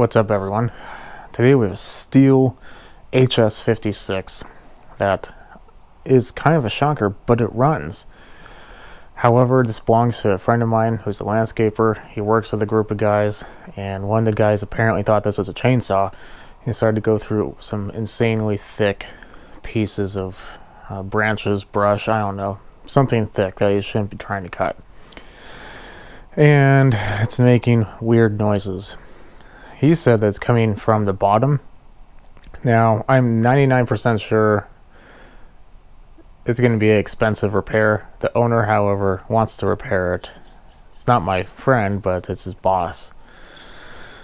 What's up, everyone? Today we have a Stihl HS56 that is kind of a shocker, but it runs. However, this belongs to a friend of mine who's a landscaper. He works with a group of guys, and one of the guys apparently thought this was a chainsaw. He started to go through some insanely thick pieces of branches, brush, I don't know, something thick that you shouldn't be trying to cut. And it's making weird noises. He said that it's coming from the bottom. Now, I'm 99% sure it's going to be an expensive repair. The owner, however, wants to repair it. It's not my friend, but it's his boss.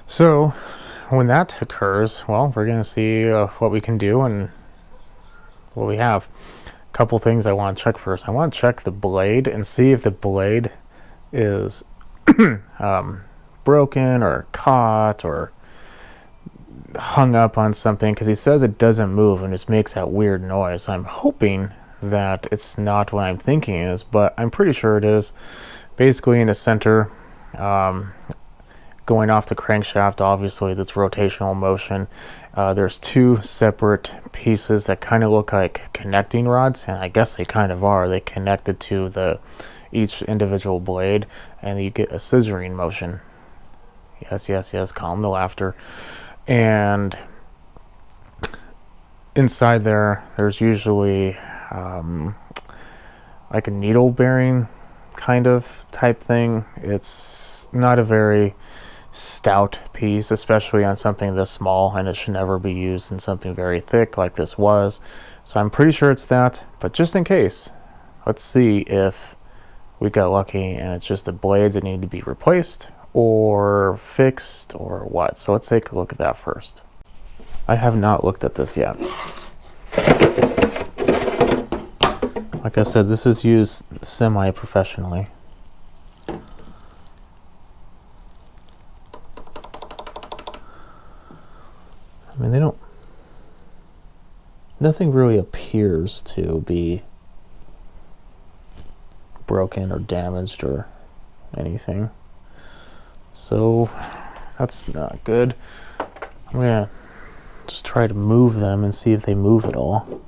So, when that occurs, well, we're going to see what we can do and what we have. A couple things I want to check first. I want to check the blade and see if the blade is broken or caught or hung up on something, because he says it doesn't move and just makes that weird noise. I'm hoping that it's not what I'm thinking it is, but I'm pretty sure it is. Basically in the center, going off the crankshaft, obviously that's rotational motion. There's two separate pieces that kind of look like connecting rods, and I guess they kind of are. They connected to each individual blade, and you get a scissoring motion. Yes, calm the laughter. And inside there's usually like a needle bearing kind of type thing. It's not a very stout piece, especially on something this small, and it should never be used in something very thick like this was. So I'm pretty sure it's that, but just in case, let's see if we got lucky and it's just the blades that need to be replaced or fixed or what. So let's take a look at that first. I have not looked at this yet. Like I said, this is used semi-professionally. I mean, nothing really appears to be broken or damaged or anything. So that's not good. I'm gonna just try to move them and see if they move at all.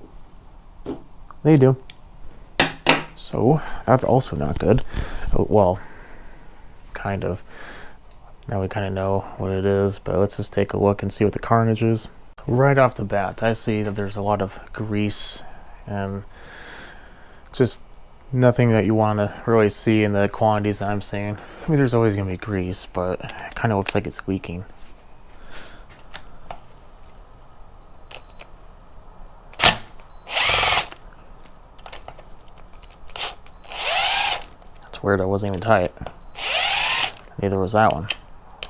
They do. So that's also not good. Well, kind of. Now we kind of know what it is, but let's just take a look and see what the carnage is. Right off the bat, I see that there's a lot of grease and just nothing that you want to really see in the quantities that I'm seeing. I mean, there's always going to be grease, but it kind of looks like it's leaking. That's weird, I wasn't even tight. Neither was that one.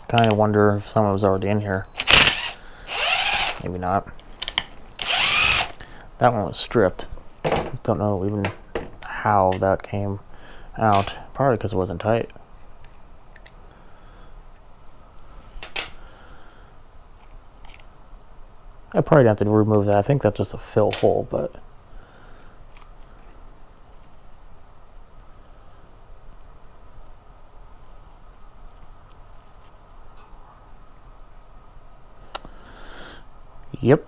Kind of wonder if someone was already in here. Maybe not. That one was stripped. Don't know even how that came out. Probably because it wasn't tight. I probably have to remove that. I think that's just a fill hole, but yep.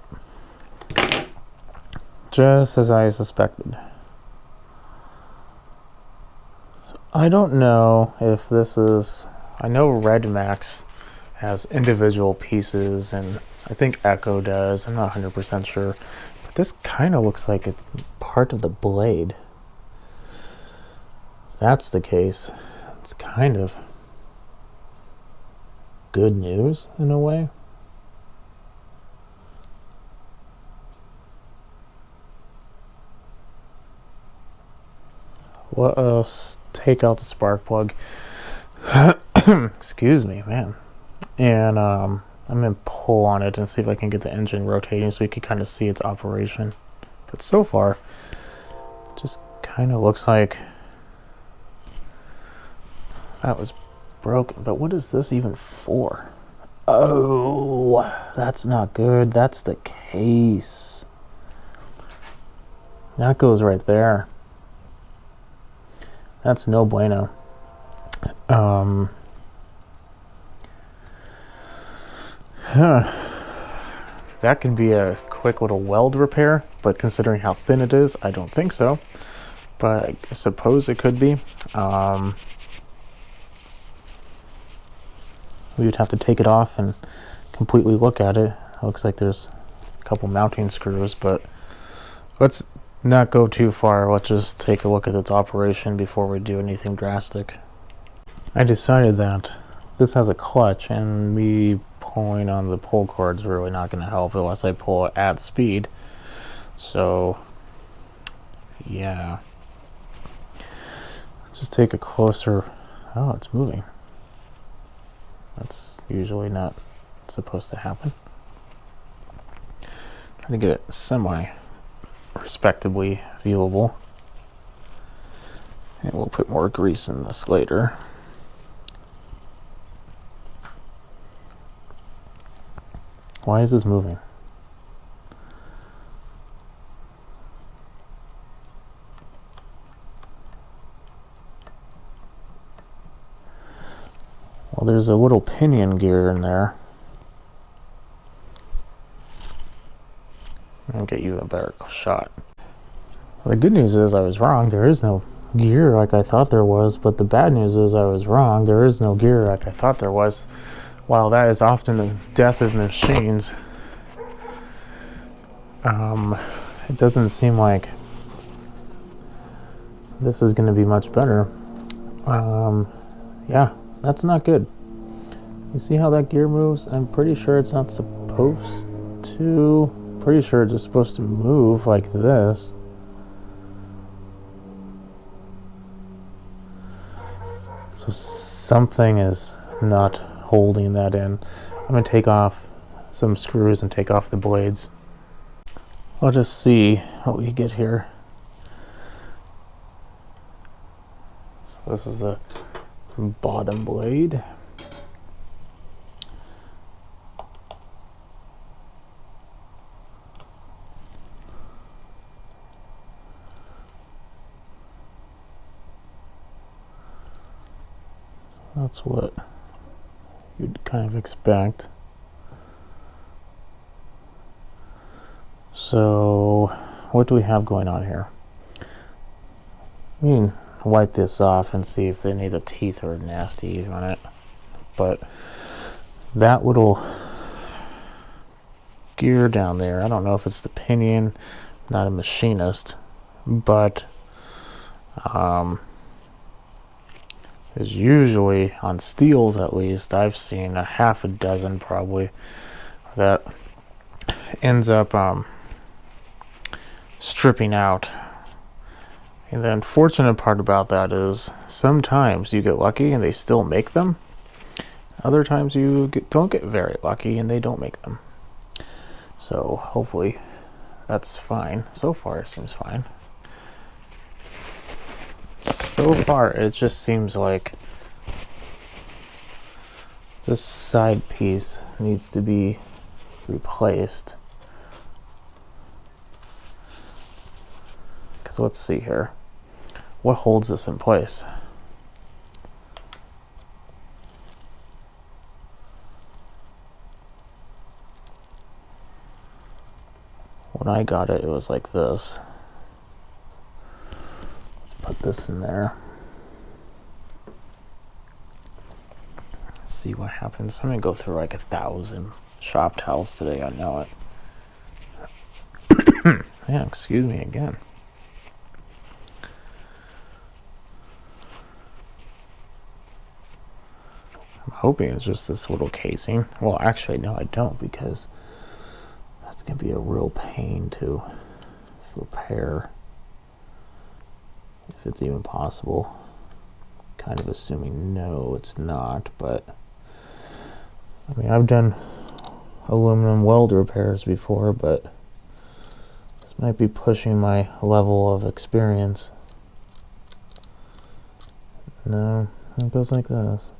Just as I suspected. I don't know if this is... I know Red Max has individual pieces, and I think Echo does. I'm not 100% sure. But this kind of looks like it's part of the blade. If that's the case, it's kind of good news in a way. What else? Take out the spark plug. Excuse me, man. And I'm gonna pull on it and see if I can get the engine rotating so we can kind of see its operation. But so far, it just kind of looks like that was broken. But what is this even for? Oh, that's not good. That's the case. That goes right there. That's no bueno. That could be a quick little weld repair, but considering how thin it is, I don't think so. But I suppose it could be. We would have to take it off and completely look at it. It looks like there's a couple mounting screws, but let's not go too far. Let's just take a look at its operation before we do anything drastic. I decided that this has a clutch, and me pulling on the pull cord is really not going to help unless I pull at speed. So yeah, let's just take a closer. Oh, it's moving. That's usually not supposed to happen. Try to get it semi-respectably viewable. And we'll put more grease in this later. Why is this moving? Well, there's a little pinion gear in there. I'll get you a better shot. Well, the good news is I was wrong. There is no gear like I thought there was, but the bad news is I was wrong. There is no gear like I thought there was. While that is often the death of machines, it doesn't seem like this is going to be much better. Yeah, that's not good. You see how that gear moves? I'm pretty sure it's not supposed to. Pretty sure it's just supposed to move like this. So something is not holding that in. I'm going to take off some screws and take off the blades. Let us see what we get here. So this is the bottom blade. So that's what you'd kind of expect. So what do we have going on here? We can wipe this off and see if any of the teeth are nasty on it. But that little gear down there, I don't know if it's the pinion. I'm not a machinist, but there's usually, on Stihls at least, I've seen a half a dozen probably that ends up stripping out. And the unfortunate part about that is sometimes you get lucky and they still make them. Other times you don't get very lucky and they don't make them. So hopefully that's fine. So far it seems fine. So far it just seems like this side piece needs to be replaced. Because let's see here. What holds this in place? When I got it, it was like this. Let's put this in there. Let's see what happens. I'm gonna go through like 1,000 shop towels today, I know it. Yeah, excuse me again. I'm hoping it's just this little casing. Well, actually, no, I don't, because that's going to be a real pain to repair, if it's even possible. Kind of assuming no, it's not, but I mean, I've done aluminum weld repairs before, but this might be pushing my level of experience. No, it goes like this.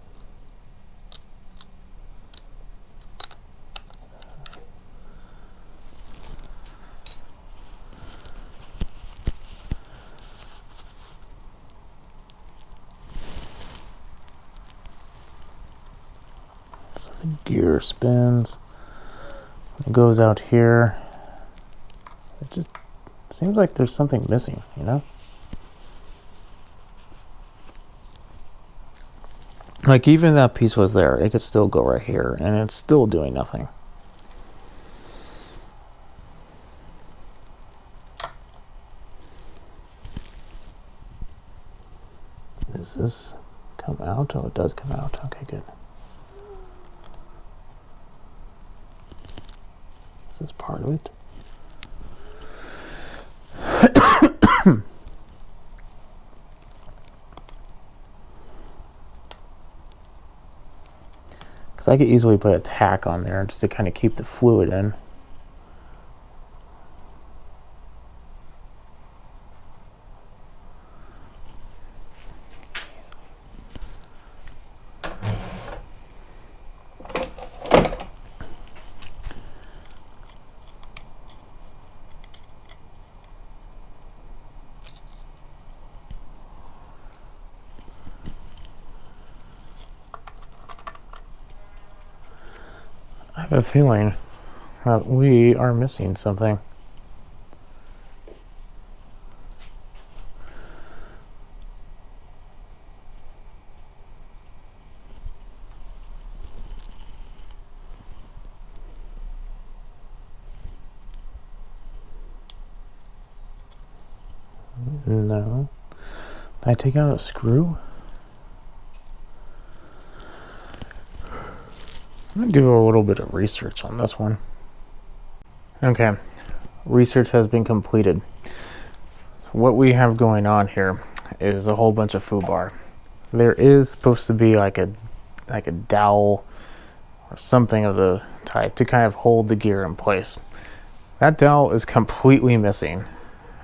So the gear spins. It goes out here. It just seems like there's something missing, you know? Like, even that piece was there. It could still go right here, and it's still doing nothing. Does this come out? Oh, it does come out. Okay, good. Is this part of it? Because I could easily put a tack on there just to kind of keep the fluid in. I have a feeling that we are missing something. No. Did I take out a screw? I'm going to do a little bit of research on this one. Okay, research has been completed. So what we have going on here is a whole bunch of foobar. There is supposed to be like a dowel or something of the type to kind of hold the gear in place. That dowel is completely missing,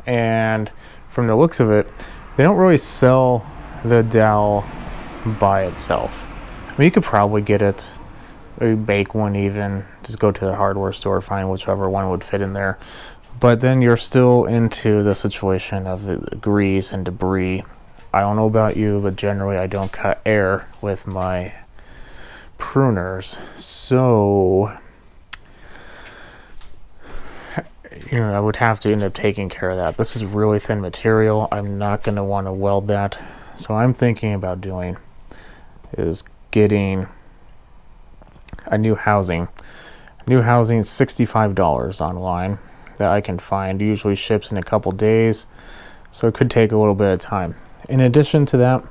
and from the looks of it, they don't really sell the dowel by itself. I mean, you could probably get it, or make one even, just go to the hardware store, find whichever one would fit in there. But then you're still into the situation of the grease and debris. I don't know about you, but generally I don't cut air with my pruners, so I would have to end up taking care of that. This is really thin material. I'm not going to want to weld that. So I'm thinking about doing is getting a new housing. New housing is $65 online that I can find. Usually ships in a couple days, so it could take a little bit of time. In addition to that,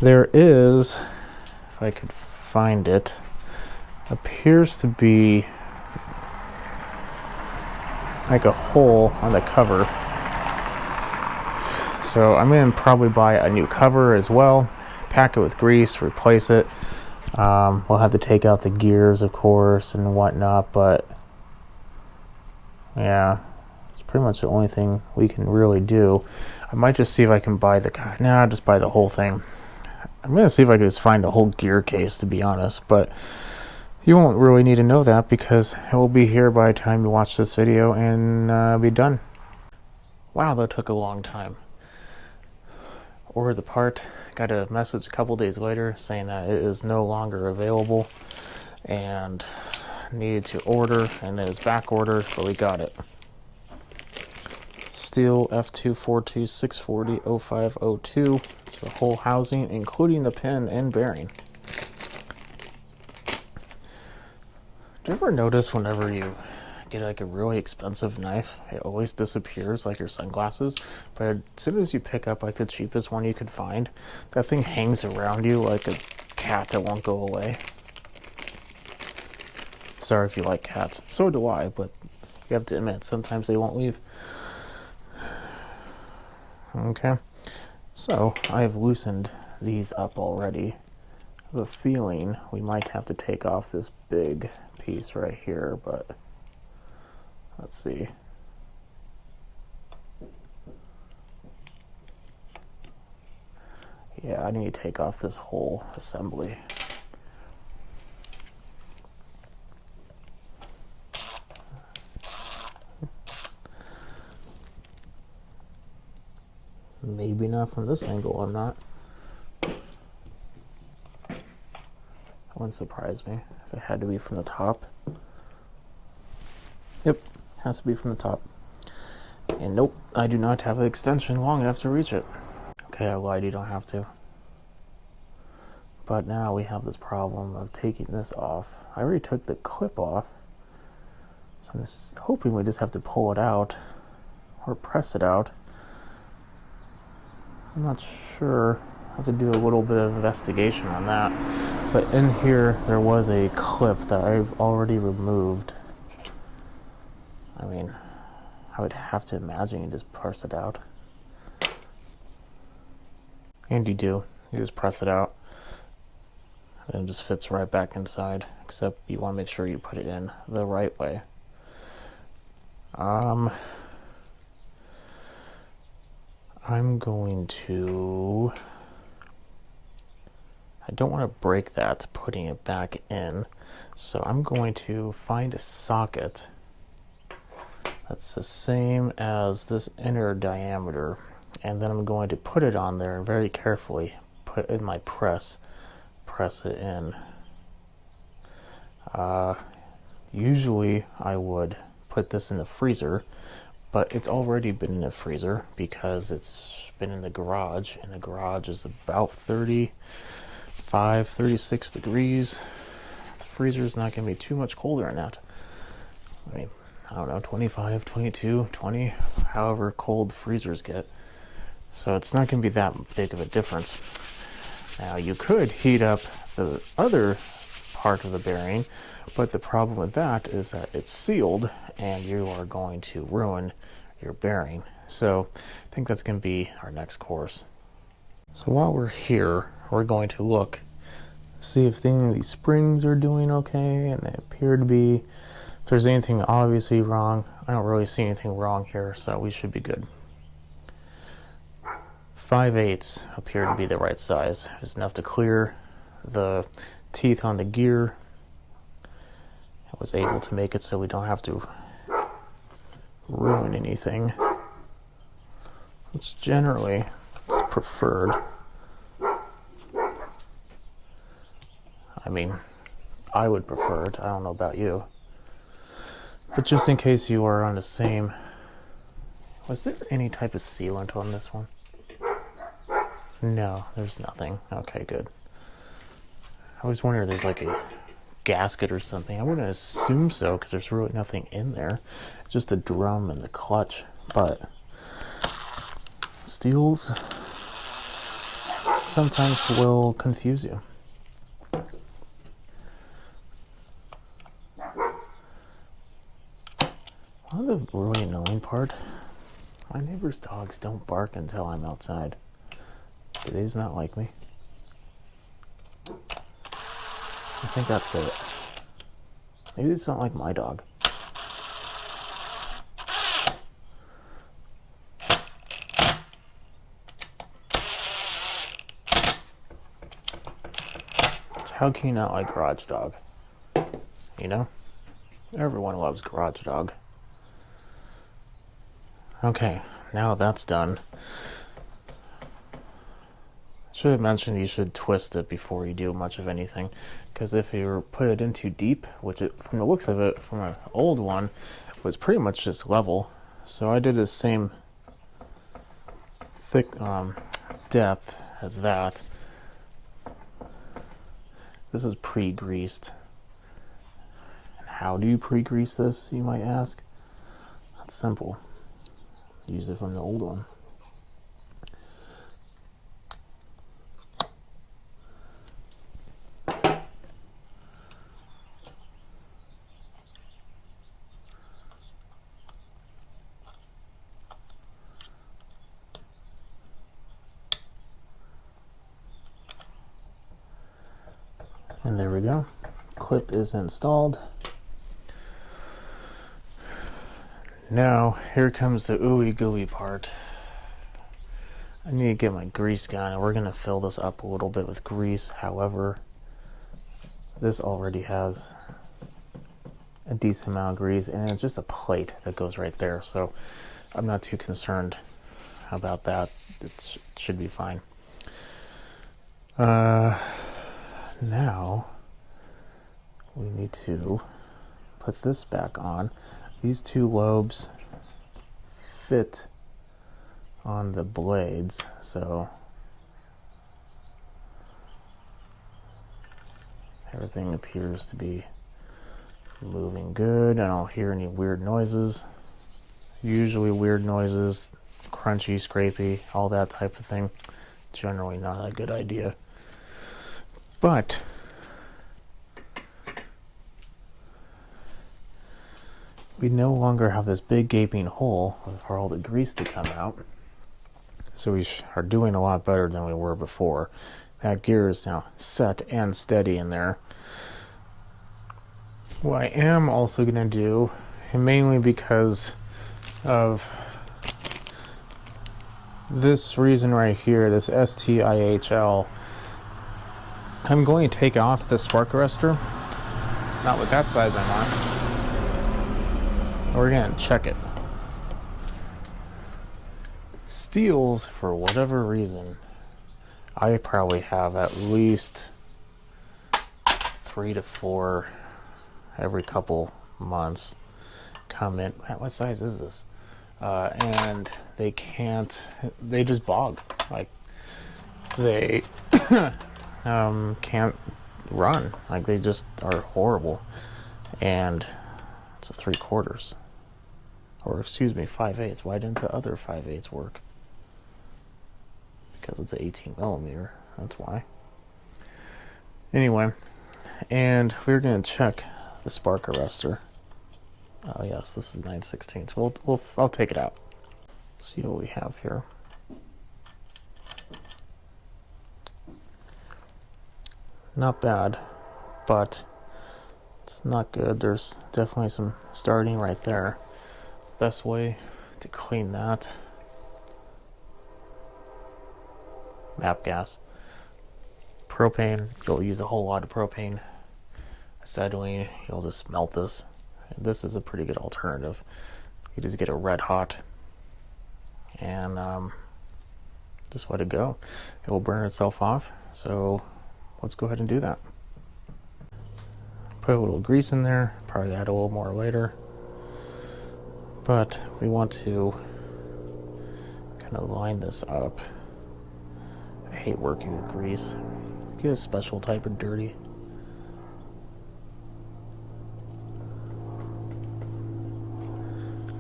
there is, if I could find it, appears to be like a hole on the cover. So I'm going to probably buy a new cover as well, pack it with grease, replace it. We'll have to take out the gears, of course, and whatnot, but yeah, it's pretty much the only thing we can really do. I might just see if I can buy I'll just buy the whole thing. I'm going to see if I can just find a whole gear case, to be honest, but you won't really need to know that because it will be here by the time you watch this video and be done. Wow, that took a long time. Ordered the part, got a message a couple days later saying that it is no longer available and needed to order, and then it's back ordered, but we got it. Stihl F2426400502. It's the whole housing, including the pin and bearing. Do you ever notice whenever you get like a really expensive knife, it always disappears like your sunglasses, but as soon as you pick up like the cheapest one you could find, that thing hangs around you like a cat that won't go away? Sorry if you like cats. So do I, but you have to admit, sometimes they won't leave. Okay, so I have loosened these up already. I have a feeling we might have to take off this big piece right here, but let's see. Yeah, I need to take off this whole assembly. Maybe not from this angle, I'm not. That wouldn't surprise me if it had to be from the top. Yep, has to be from the top. And nope, I do not have an extension long enough to reach it. Okay, I lied, you don't have to. But now we have this problem of taking this off. I already took the clip off, so I'm just hoping we just have to pull it out or press it out. I'm not sure. I have to do a little bit of investigation on that. But in here, there was a clip that I've already removed. I mean, I would have to imagine you just press it out. And you do. You just press it out. And it just fits right back inside. Except you want to make sure you put it in the right way. I'm going to... I don't want to break that putting it back in. So I'm going to find a socket that's the same as this inner diameter. And then I'm going to put it on there and very carefully put in my press it in. Usually I would put this in the freezer, but it's already been in the freezer because it's been in the garage, and the garage is about 36 degrees. The freezer is not going to be too much colder than that. I mean, I don't know, 25, 22, 20, however cold freezers get. So it's not going to be that big of a difference. Now you could heat up the other part of the bearing, but the problem with that is that it's sealed and you are going to ruin your bearing. So I think that's going to be our next course. So while we're here, we're going to look, see if any of these springs are doing okay, and they appear to be. If there's anything obviously wrong, I don't really see anything wrong here, so we should be good. 5/8 appear to be the right size. It's enough to clear the teeth on the gear. I was able to make it so we don't have to ruin anything, which generally is preferred. I mean, I would prefer it. I don't know about you. But just in case you are on the same... Was there any type of sealant on this one? No, there's nothing. Okay, good. I was wondering if there's like a gasket or something. I wouldn't assume so because there's really nothing in there. It's just a drum and the clutch. But Stihls sometimes will confuse you. One of the really annoying part, my neighbor's dogs don't bark until I'm outside. Do they just not like me? I think that's it. Maybe it's not like my dog. How can you not like Garage Dog? You know? Everyone loves Garage Dog. Okay, now that's done. Should have mentioned you should twist it before you do much of anything, because if you put it in too deep, which it, from the looks of it, from an old one, was pretty much just level. So I did the same thick depth as that. This is pre-greased. And how do you pre-grease this, you might ask? That's simple. Use it from the old one. And there we go. Clip is installed. Now, here comes the ooey gooey part. I need to get my grease gun, and we're going to fill this up a little bit with grease. However, this already has a decent amount of grease, and it's just a plate that goes right there. So I'm not too concerned about that. It should be fine. Now we need to put this back on. these two lobes fit on the blades, so everything appears to be moving good. I don't hear any weird noises. Usually weird noises, crunchy, scrapey, all that type of thing, generally not a good idea. But we no longer have this big gaping hole for all the grease to come out. So we are doing a lot better than we were before. That gear is now set and steady in there. What I am also going to do, and mainly because of this reason right here, this Stihl, I'm going to take off the spark arrestor. Not with that size I'm on. We're going to check it. Stihls, for whatever reason, I probably have at least 3 to 4 every couple months come in. What size is this? And they just bog. Like, they can't run. Like, they just are horrible. And it's a 3/4. Or excuse me, 5/8. Why didn't the other 5/8 work? Because it's an 18mm. That's why. Anyway, and we're going to check the spark arrestor. Oh yes, this is 9/16. I'll take it out. See what we have here. Not bad, but it's not good. There's definitely some starting right there. Best way to clean that. MAP gas. Propane, you'll use a whole lot of propane. Acetylene, you'll just melt this. And this is a pretty good alternative. You just get it red hot and just let it go. It will burn itself off. So let's go ahead and do that. Put a little grease in there, probably add a little more later. But we want to kind of line this up. I hate working with grease. Get a special type of dirty.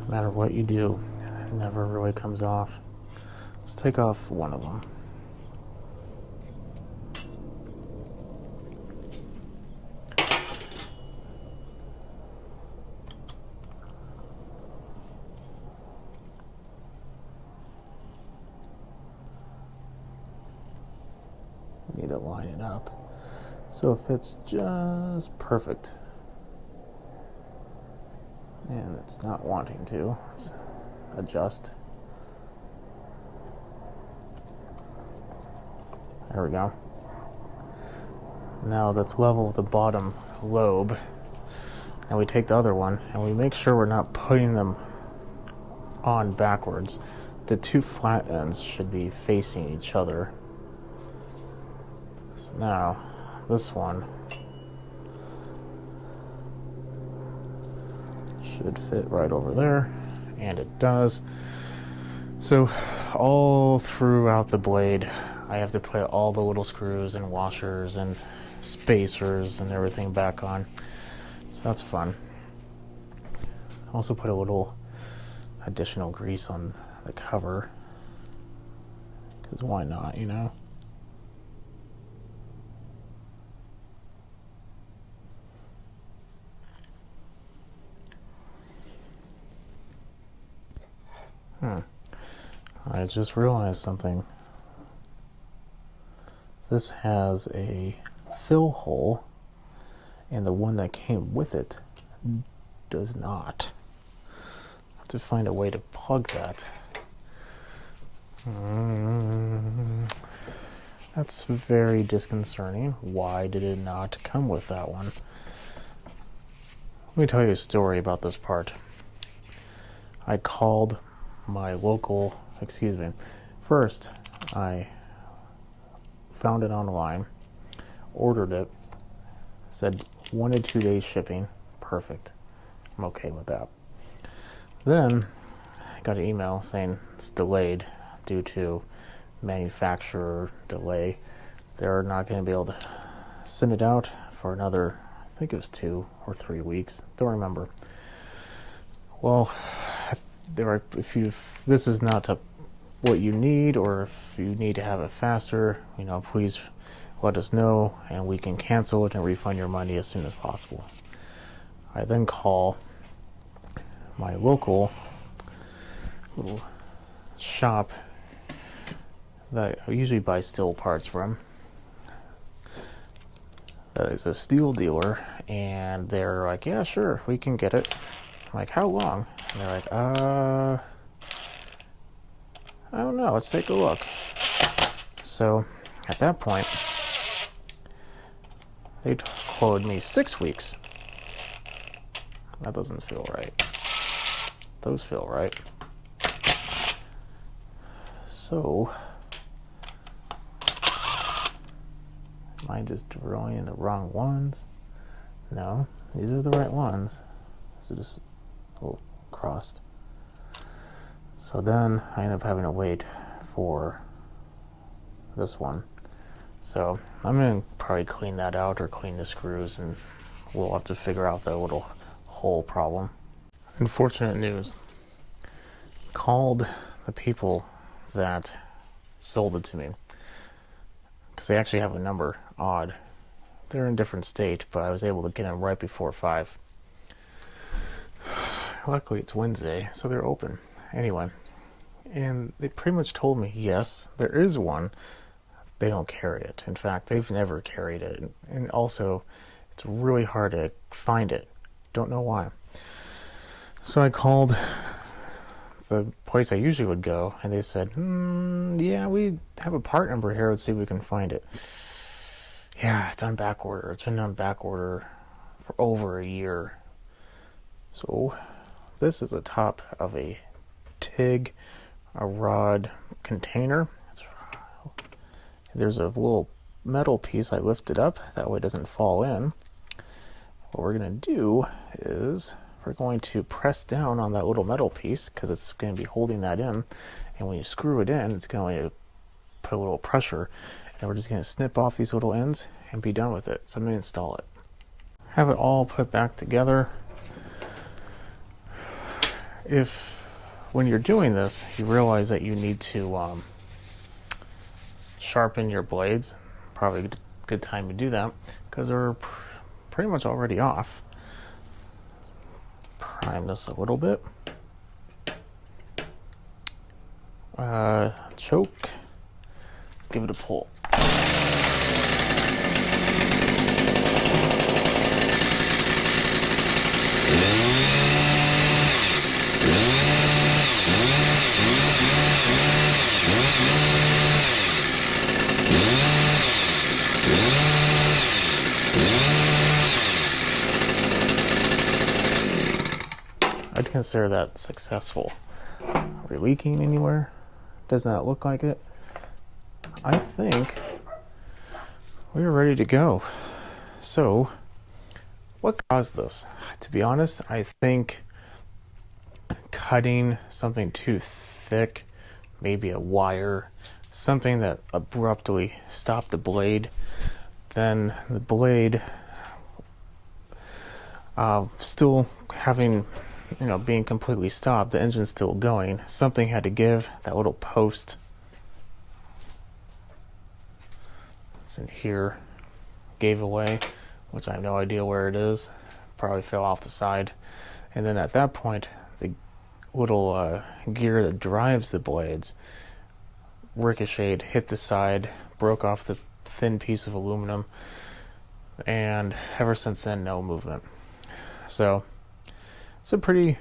No matter what you do, it never really comes off. Let's take off one of them. Need to line it up so it fits just perfect. And it's not wanting to. Let's adjust. There we go. Now let's level the bottom lobe. And we take the other one and we make sure we're not putting them on backwards. The two flat ends should be facing each other. So now this one should fit right over there, and it does. So all throughout the blade I have to put all the little screws and washers and spacers and everything back on, so that's fun. Also put a little additional grease on the cover, because why not, you know? I just realized something. This has a fill hole, and the one that came with it does not. I have to find a way to plug that. That's very disconcerting. Why did it not come with that one? Let me tell you a story about this part. I called my local, first I found it online, ordered it, said 1 to 2 days shipping. Perfect. I'm okay with that. Then I got an email saying it's delayed due to manufacturer delay. They're not going to be able to send it out for another, I think it was 2 or 3 weeks. Don't remember. Well, if this is not what you need, or if you need to have it faster, please let us know and we can cancel it and refund your money as soon as possible. I then call my local little shop that I usually buy Stihl parts from. That is a Stihl dealer, and they're like, yeah, sure, we can get it. I'm like, how long? And they're like, I don't know, let's take a look. So at that point, they quoted me 6 weeks. That doesn't feel right. Those feel right. So, am I just drawing in the wrong ones? No, these are the right ones. So just a little crossed. So then I end up having to wait for this one. So I'm going to probably clean that out or clean the screws, and we'll have to figure out the little hole problem. Unfortunate news. Called the people that sold it to me, because they actually have a number odd. They're in a different state, but I was able to get them right before 5. Luckily it's Wednesday, so they're open. Anyway, and they pretty much told me, yes, there is one. They don't carry it. In fact, they've never carried it. And also, it's really hard to find it. Don't know why. So I called the place I usually would go, and they said, yeah, we have a part number here. Let's see if we can find it. Yeah, it's on back order. It's been on back order for over a year. So this is the top of a TIG, a rod container. There's a little metal piece I lifted up, that way it doesn't fall in. What we're going to do is we're going to press down on that little metal piece, because it's going to be holding that in, and when you screw it in, it's going to put a little pressure, and we're just going to snip off these little ends and be done with it. So I'm going to install it. Have it all put back together. If when you're doing this you realize that you need to sharpen your blades, probably a good time to do that, because they're pretty much already off. Prime this a little bit. Choke. Let's give it a pull. I'd consider that successful. Are we leaking anywhere? Does not look like it. I think we're ready to go. So, what caused this? To be honest, I think cutting something too thick, maybe a wire, something that abruptly stopped the blade. Then the blade still having, being completely stopped, the engine's still going. Something had to give. That little post, it's in here, gave away, which I have no idea where it is. Probably fell off the side. And then at that point, the little gear that drives the blades ricocheted, hit the side, broke off the thin piece of aluminum, and ever since then, no movement. So it's a pretty,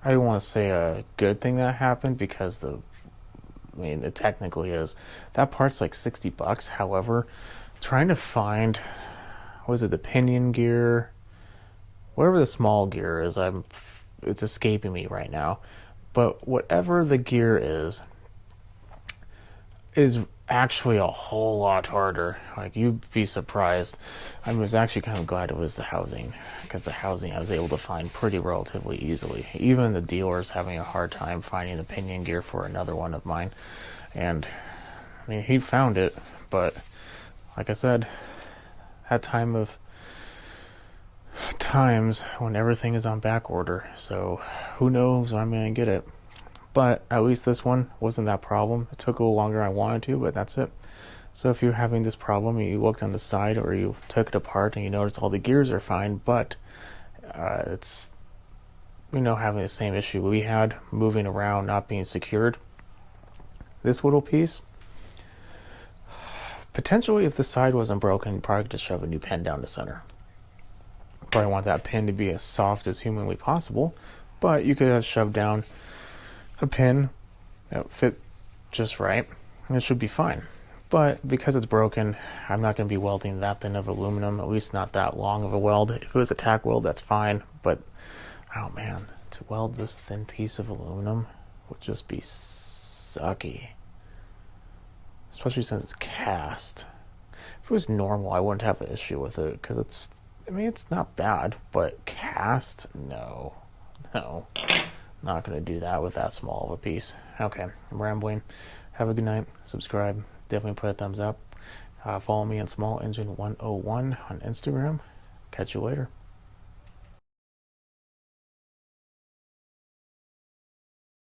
I don't want to say a good thing that happened, because it technically is. That part's like $60. However, trying to find, the pinion gear, whatever the small gear is, it's escaping me right now. But whatever the gear is, is actually a whole lot harder. Like, you'd be surprised. I was actually kind of glad it was the housing, because the housing I was able to find pretty relatively easily. Even the dealer's having a hard time finding the pinion gear for another one of mine. And I mean, he found it, but like I said, at times when everything is on back order, so who knows when I'm gonna get it. But at least this one wasn't that problem. It took a little longer than I wanted to, but that's it. So if you're having this problem, you looked on the side or you took it apart and you noticed all the gears are fine, but it's, having the same issue we had, moving around, not being secured. This little piece, potentially if the side wasn't broken, probably just shove a new pin down the center. Probably want that pin to be as soft as humanly possible, but you could have shoved down a pin that would fit just right, and it should be fine. But because it's broken, I'm not going to be welding that thin of aluminum, at least not that long of a weld. If it was a tack weld, that's fine, but oh man, to weld this thin piece of aluminum would just be sucky. Especially since it's cast. If it was normal, I wouldn't have an issue with it, because it's not bad, but cast, no. Not going to do that with that small of a piece. Okay, I'm rambling. Have a good night. Subscribe. Definitely put a thumbs up. Follow me on Small Engine 101 on Instagram. Catch you later.